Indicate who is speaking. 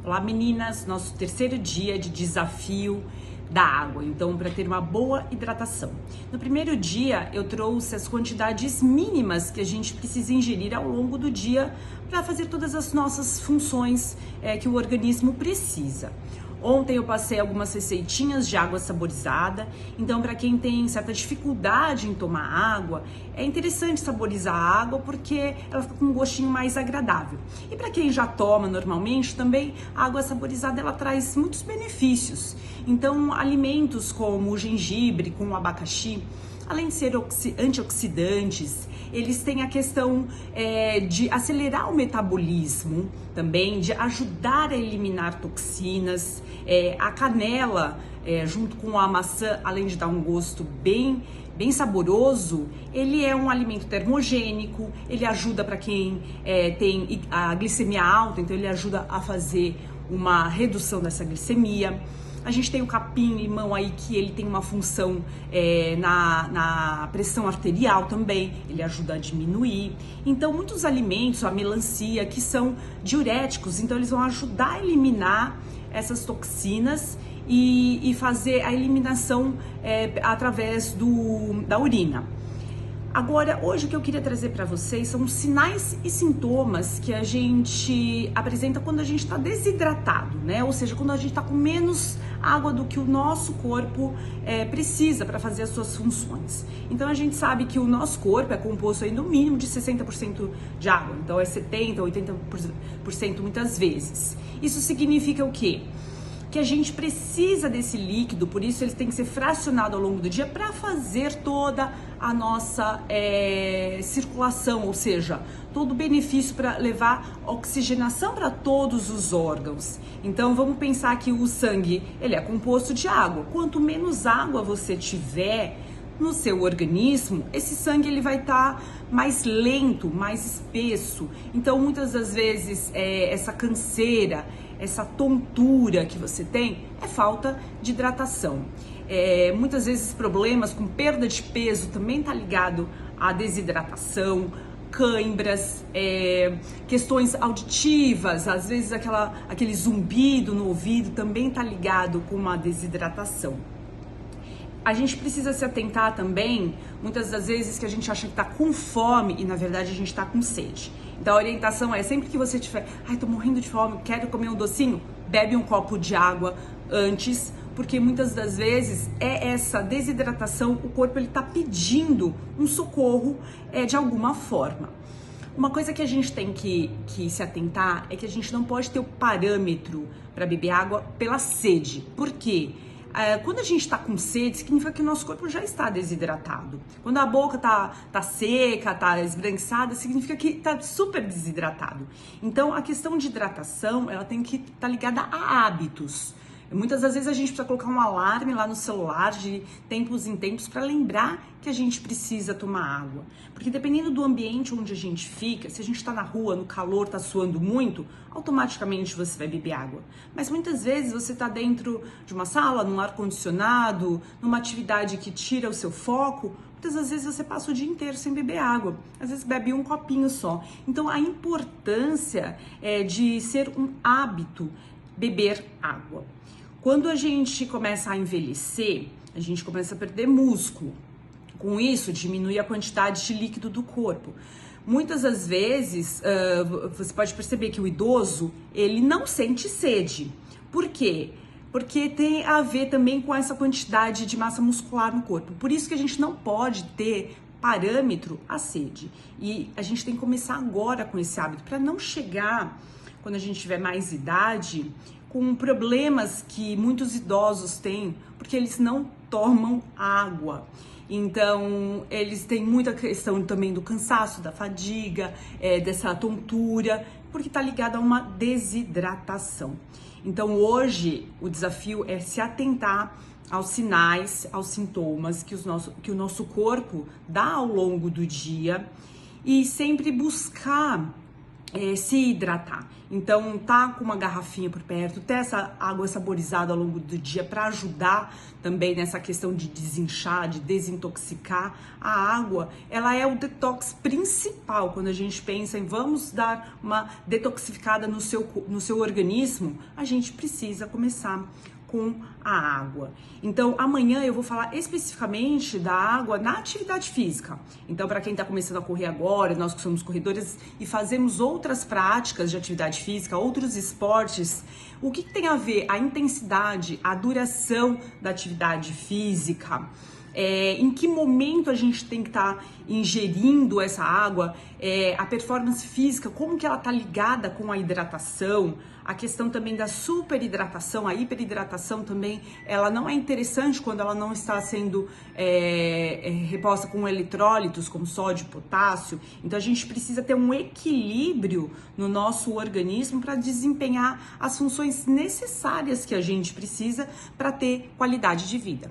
Speaker 1: Olá meninas, nosso terceiro dia de desafio da água, então para ter uma boa hidratação. No primeiro dia eu trouxe as quantidades mínimas que a gente precisa ingerir ao longo do dia para fazer todas as nossas funções que o organismo precisa. Ontem eu passei algumas receitinhas de água saborizada, então para quem tem certa dificuldade em tomar água, é interessante saborizar a água porque ela fica com um gostinho mais agradável. E para quem já toma normalmente, também a água saborizada ela traz muitos benefícios. Então alimentos como o gengibre com o abacaxi, além de ser antioxidantes, eles têm a questão de acelerar o metabolismo também, de ajudar a eliminar toxinas. A canela, junto com a maçã, além de dar um gosto bem saboroso, ele é um alimento termogênico, ele ajuda para quem tem a glicemia alta, então ele ajuda a fazer uma redução dessa glicemia. A gente tem o capim-limão aí que ele tem uma função na pressão arterial também, ele ajuda a diminuir. Então muitos alimentos, a melancia, que são diuréticos, então eles vão ajudar a eliminar essas toxinas e fazer a eliminação através da urina. Agora, hoje o que eu queria trazer para vocês são os sinais e sintomas que a gente apresenta quando a gente está desidratado, né? Ou seja, quando a gente está com menos água do que o nosso corpo precisa para fazer as suas funções. Então a gente sabe que o nosso corpo é composto aí no mínimo de 60% de água, então é 70%, 80% muitas vezes. Isso significa o quê? Que a gente precisa desse líquido, por isso ele tem que ser fracionado ao longo do dia para fazer toda a nossa circulação, ou seja, todo o benefício para levar oxigenação para todos os órgãos. Então vamos pensar que o sangue ele é composto de água. Quanto menos água você tiver no seu organismo, esse sangue ele vai estar mais lento, mais espesso. Então muitas das vezes essa canseira, essa tontura que você tem é falta de hidratação. Muitas vezes problemas com perda de peso também tá ligado à desidratação, cãibras, questões auditivas, às vezes aquele zumbido no ouvido também tá ligado com uma desidratação. A gente precisa se atentar também, muitas das vezes que a gente acha que tá com fome e na verdade a gente tá com sede. Então a orientação é sempre que você tiver, tô morrendo de fome, quero comer um docinho, bebe um copo de água antes, porque muitas das vezes essa desidratação, o corpo ele tá pedindo um socorro de alguma forma. Uma coisa que a gente tem que se atentar é que a gente não pode ter o parâmetro para beber água pela sede. Por quê? Quando a gente está com sede, significa que o nosso corpo já está desidratado. Quando a boca tá seca, tá esbranquiçada, significa que tá super desidratado. Então, a questão de hidratação, ela tem que estar ligada a hábitos. Muitas das vezes a gente precisa colocar um alarme lá no celular de tempos em tempos para lembrar que a gente precisa tomar água. Porque dependendo do ambiente onde a gente fica, se a gente está na rua, no calor, tá suando muito, automaticamente você vai beber água. Mas muitas vezes você está dentro de uma sala, num ar-condicionado, numa atividade que tira o seu foco, muitas das vezes você passa o dia inteiro sem beber água. Às vezes bebe um copinho só. Então a importância de ser um hábito beber água. Quando a gente começa a envelhecer, a gente começa a perder músculo. Com isso, diminui a quantidade de líquido do corpo. Muitas das vezes, você pode perceber que o idoso, ele não sente sede. Por quê? Porque tem a ver também com essa quantidade de massa muscular no corpo. Por isso que a gente não pode ter parâmetro à sede. E a gente tem que começar agora com esse hábito, para não chegar, quando a gente tiver mais idade, com problemas que muitos idosos têm, porque eles não tomam água. Então, eles têm muita questão também do cansaço, da fadiga, dessa tontura, porque está ligado a uma desidratação. Então, hoje, o desafio é se atentar aos sinais, aos sintomas que o nosso corpo dá ao longo do dia e sempre buscar se hidratar. Então, tá com uma garrafinha por perto, ter essa água saborizada ao longo do dia para ajudar também nessa questão de desinchar, de desintoxicar. A água, ela é o detox principal quando a gente pensa em vamos dar uma detoxificada no seu organismo, a gente precisa começar com a água. Então, amanhã eu vou falar especificamente da água na atividade física. Então, para quem está começando a correr agora, nós que somos corredores e fazemos outras práticas de atividade física, outros esportes, o que tem a ver a intensidade, a duração da atividade física? Em que momento a gente tem que estar ingerindo essa água, a performance física, como que ela está ligada com a hidratação, a questão também da superidratação, a hiperidratação também, ela não é interessante quando ela não está sendo reposta com eletrólitos, como sódio, potássio. Então a gente precisa ter um equilíbrio no nosso organismo para desempenhar as funções necessárias que a gente precisa para ter qualidade de vida.